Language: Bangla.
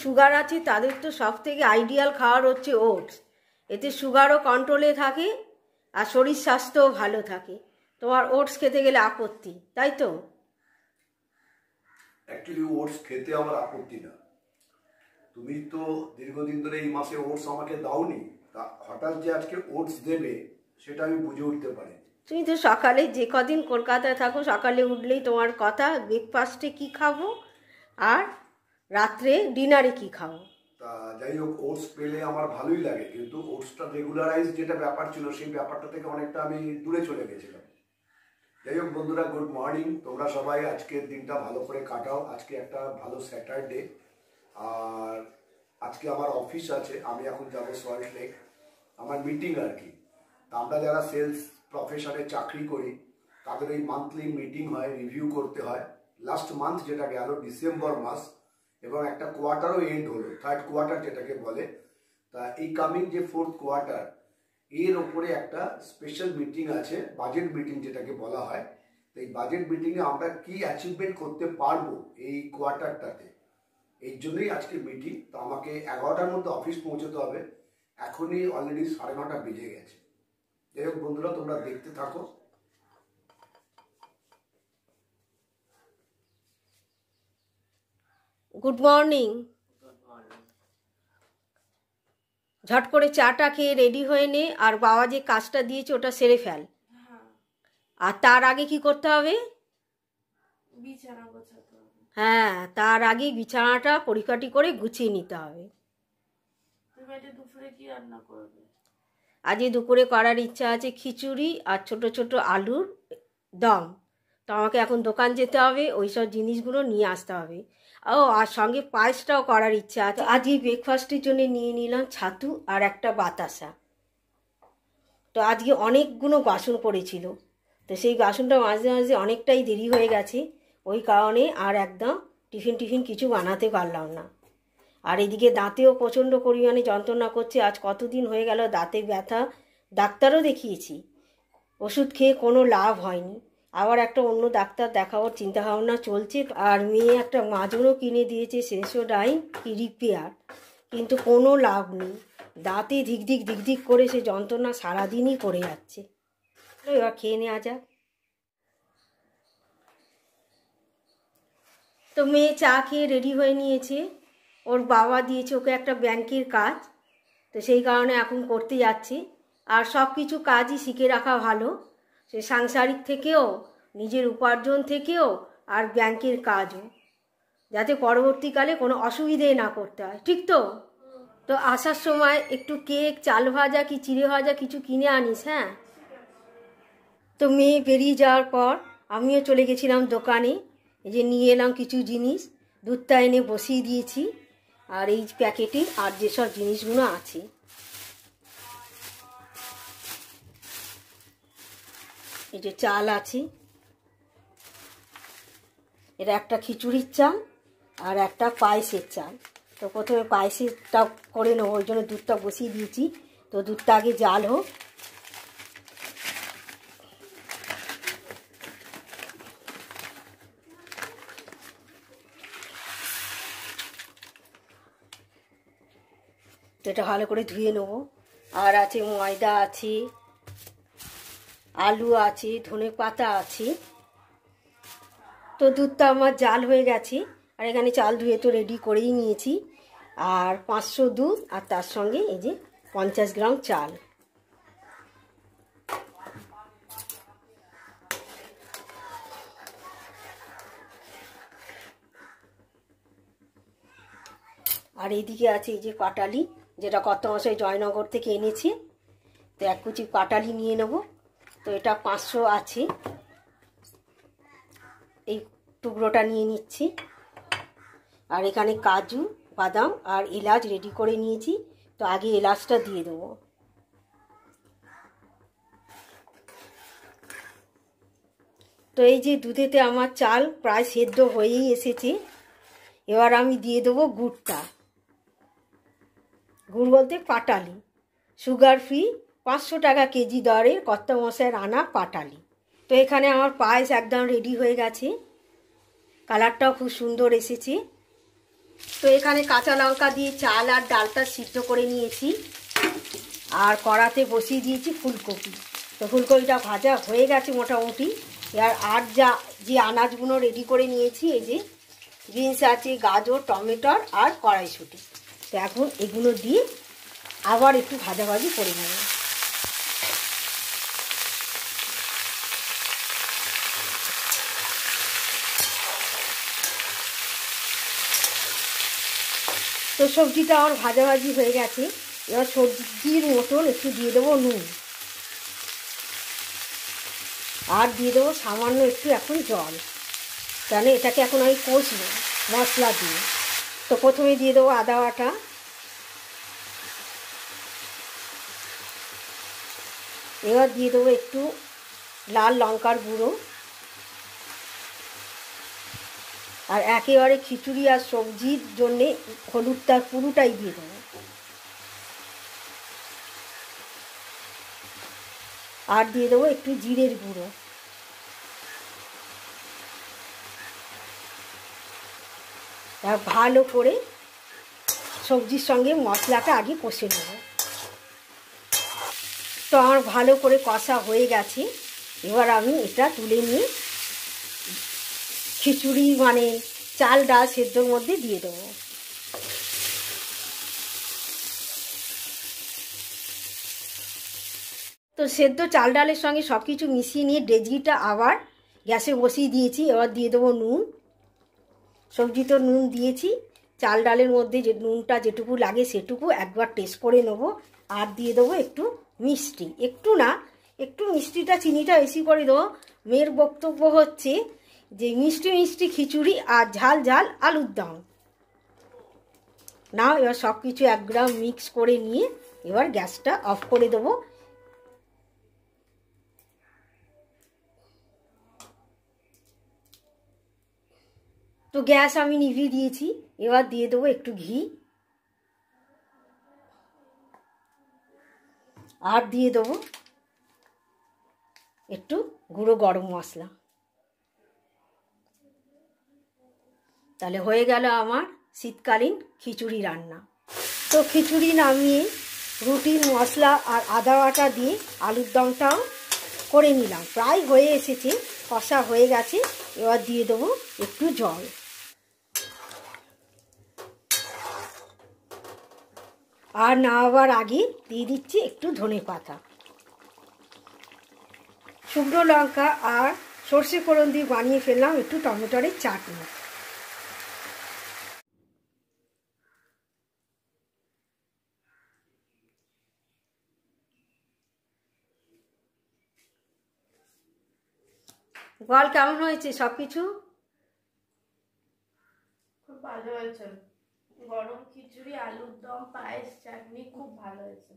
সুগার আছে তাদের তো সব থেকে আইডিয়াল খাবার হচ্ছে ওটস। এতে সুগারও কন্ট্রোলে থাকে আর শরীর স্বাস্থ্যও ভালো থাকে। তোমার ওটস খেতে গেলে আপত্তি, তাই তো? অ্যাকচুয়ালি ওটস খেতে আমার আপত্তি না। তুমি তো দীর্ঘদিন ধরে এই মাসে ওটস আমাকে দাওনি, তা হঠাৎ যে আজকে ওটস দেবে সেটা আমি বুঝে উঠতে পারি। তুমি তো সকালে যে কদিন কলকাতায় থাকো, সকালে উঠলেই তোমার কথা ব্রেকফাস্টে কি খাবো আর রাত্রে ডিনারে কি খাবো। তা যাই হোক, ওটস পেলে আমার ভালোই লাগে, কিন্তু ওটসটা রেগুলারাইজ যেটা ব্যাপার ছিল সেই ব্যাপারটা থেকে অনেকটা আমি দূরে চলে গেছিলাম। যাই হোক বন্ধুরা, গুড মর্নিং। তোমরা সবাই আজকের দিনটা ভালো করে কাটাও। আজকে একটা ভালো স্যাটারডে, আর আজকে আমার অফিস আছে। আমি এখন যাবো সল্ট লেক, আমার মিটিং আর কি। তা আমরা যারা সেলস প্রফেশনে চাকরি করি তাদের এই মান্থলি মিটিং হয়, রিভিউ করতে হয়। লাস্ট মান্থ যেটা গেল ডিসেম্বর মাস, এবং একটা কোয়ার্টারও এন্ড হলো, থার্ড কোয়ার্টার যেটাকে বলে। তা এই কামিং যে ফোর্থ কোয়ার্টার, এর ওপরে একটা স্পেশাল মিটিং আছে, বাজেট মিটিং যেটাকে বলা হয়। তো এই বাজেট মিটিংয়ে আমরা কি অ্যাচিভমেন্ট করতে পারবো এই কোয়ার্টারটাতে, এই জন্যই আজকে মিটিং। তো আমাকে 11টার মধ্যে অফিস পৌঁছতে হবে। এখনই অলরেডি 9:30 বেজে গেছে। যাই হোক বন্ধুরা, তোমরা দেখতে থাকো। Good morning. ঝট করে চাটা খেয়ে রেডি হয়ে নে, আর বাবা যে কাজটা দিয়েছে ওটা সেরে ফেল। আর তার আগে কি করতে হবে? বিছানা গোছাতে হবে। হ্যাঁ, তার আগে বিছানাটা পরিপাটি করে গুছিয়ে নিতে হবে। তুমি এটা দুপুরে কি রান্না করবে? আজকে দুপুরে করার ইচ্ছা আছে খিচুড়ি আর ছোট ছোট আলুর দম। তো আমাকে এখন দোকান যেতে হবে, ওই সব জিনিসগুলো নিয়ে আসতে হবে। ও, আর সঙ্গে পায়েসটাও করার ইচ্ছা আছে। আজকে ব্রেকফাস্টের জন্য নিয়ে নিলাম ছাতু আর একটা বাতাসা। তো আজকে অনেকগুলো বাসন পড়েছিল, তো সেই বাসনটা মাঝে মাঝে অনেকটাই দেরি হয়ে গেছে, ওই কারণে আর একদম টিফিন কিছু বানাতে পারলাম না। আর এদিকে দাঁতেও প্রচণ্ড পরিমাণে যন্ত্রণা করছে। আজ কতদিন হয়ে গেল দাঁতে ব্যথা, ডাক্তারও দেখিয়েছি, ওষুধ খেয়ে কোনো লাভ হয়নি। আবার একটা অন্য ডাক্তার দেখাবার চিন্তাভাবনা চলছে। আর মেয়ে একটা মাজনও কিনে দিয়েছে, সেন্সোডাইন কি রিপেয়ার, কিন্তু কোনো লাভ নেই। দাঁতে ধিক করে সে যন্ত্রণা সারাদিনই করে যাচ্ছে। এবার খেয়ে নেওয়া যাক। তো মেয়ে চা খেয়ে রেডি হয়ে নিয়েছে, ওর বাবা দিয়েছে ওকে একটা ব্যাংকের কাজ, তো সেই কারণে এখন করতে যাচ্ছি। আর সব কিছু কাজই শিখে রাখা ভালো, সে সাংসারিক থেকেও, নিজের উপার্জন থেকেও, আর ব্যাংকের কাজও, যাতে পরবর্তীকালে কোনো অসুবিধে না করতে হয়। ঠিক তো? তো আসার সময় একটু কেক, চাল ভাজা কি চিড়ে ভাজা কিছু কিনে আনিস। হ্যাঁ। তো মেয়ে বেরিয়ে যাওয়ার পর আমিও চলে গেছিলাম দোকানে, এই যে নিয়ে এলাম কিছু জিনিস, দুধটা এনে বসিয়ে দিয়েছি। আর এই প্যাকেটে আর যেসব জিনিসগুলো আছে, এই যে চাল আছে, এটা একটা খিচুড়ির চাল আর একটা পায়েসের চাল। তো প্রথমে পায়েসেরটা করে নেবো, ওই জন্য দুধটা বসিয়ে দিয়েছি। তো দুধটা আগে জাল হোক। এটা ভালো করে ধুয়ে নেব। আর আছে ময়দা আছে, আলু আছে, ধনে পাতা আছে। তো দুধটা আমার জাল হয়ে গেছে, আর এখানে চাল ধুয়ে তো রেডি করেই নিয়েছি। আর 500 দুধ, আর তার সঙ্গে এই যে 50 গ্রাম চাল। আর এইদিকে আছে এই যে পাটালি, যেটা কত মাসে জয়নগর থেকে এনেছি। তো এক কুচি পাটালি নিয়ে নেব। তো এটা 500 আছে, এই টুকরোটা নিয়ে নিচ্ছি। আর এখানে কাজু, বাদাম আর এলাচ রেডি করে নিয়েছি। তো আগে এলাচটা দিয়ে দেবো। তো এই যে দুধেতে আমার চাল প্রায় সেদ্ধ হয়েই এসেছে। এবার আমি দিয়ে দেবো গুড়টা। গুড় বলতে পাটালি, সুগার ফ্রি, 500 টাকা কেজি দরের কর্তামশাইয়ের আনা পাটালি। তো এখানে আমার পায়েস একদম রেডি হয়ে গেছে, কালারটাও খুব সুন্দর এসেছে। তো এখানে কাঁচা লঙ্কা দিয়ে চাল আর ডালটা সিদ্ধ করে নিয়েছি, আর কড়াতে বসিয়ে দিয়েছি ফুলকপি। তো ফুলকপিটা ভাজা হয়ে গেছে মোটামুটি। আর যে আনাজগুলো রেডি করে নিয়েছি, এই যে বিনস আছে, গাজর, টমেটোর আর কড়াইশুঁটি। তো এখন এগুলো দিয়ে আবার একটু ভাজাভাজি করে নেব। তো সবজিটা আমার ভাজাভাজি হয়ে গেছে। এবার সবজির মতন একটু দিয়ে দেবো নুন, আর দিয়ে দেবো সামান্য একটু এখন জল, কেন এটাকে এখন আমি কষবো মশলা দিয়ে। তো প্রথমে দিয়ে দেবো আদা বাটা, এবার দিয়ে দেবো একটু লাল লঙ্কার গুঁড়ো, আর একেবারে খিচুড়ি আর সবজির জন্যে হলুদটা পুরোটাই দিয়ে দেবো। আর দিয়ে দেবো একটু জিরের গুঁড়ো। আর ভালো করে সবজির সঙ্গে মশলাটা আগে কষে নেব। তো আমার ভালো করে কষা হয়ে গেছে। এবার আমি এটা তুলে নিয়ে খিচুড়ি মানে চাল ডাল সেদ্ধর মধ্যে দিয়ে দেবো। তো সেদ্ধ চাল ডালের সঙ্গে সব কিছু মিশিয়ে নিয়ে ডেজকিটা আবার গ্যাসে বসিয়ে দিয়েছি। এবার দিয়ে দেবো নুন। সবজি তো নুন দিয়েছি, চাল ডালের মধ্যে যে নুনটা যেটুকু লাগে সেটুকু একবার টেস্ট করে নেব। আর দিয়ে দেবো একটু মিষ্টি, একটু না একটু মিষ্টিটা, চিনিটা বেশি করে দেবো। মেয়ের বক্তব্য হচ্ছে যে মিষ্টি মিষ্টি খিচুড়ি আর ঝাল ঝাল আলুর দম। না, এবার সব কিছু একদম মিক্স করে নিয়ে এবার গ্যাসটা অফ করে দেবো। তো গ্যাস আমি নিভিয়ে দিয়েছি। এবার দিয়ে দেবো একটু ঘি, আর দিয়ে দেবো একটু গুঁড়ো গরম মশলা। তাহলে হয়ে গেল আমার শীতকালীন খিচুড়ি রান্না। তো খিচুড়ি নামিয়ে রুটির মশলা আর আদা বাটা দিয়ে আলুর দমটাও করে নিলাম। প্রায় হয়ে এসেছে, কষা হয়ে গেছে। এবার দিয়ে দেবো একটু জল। আর নামাবার আগে দিয়ে দিচ্ছি একটু ধনে পাতা, শুকনো লঙ্কা আর সর্ষে ফোড়ন দিয়ে বানিয়ে ফেললাম একটু টমেটোরের চাটনি। বল কেমন হয়েছে সব কিছু? খুব ভালো হয়েছে। গরম খিচুড়ি, আলুর দম, পায়েস, চাটনি খুব ভালো হয়েছে।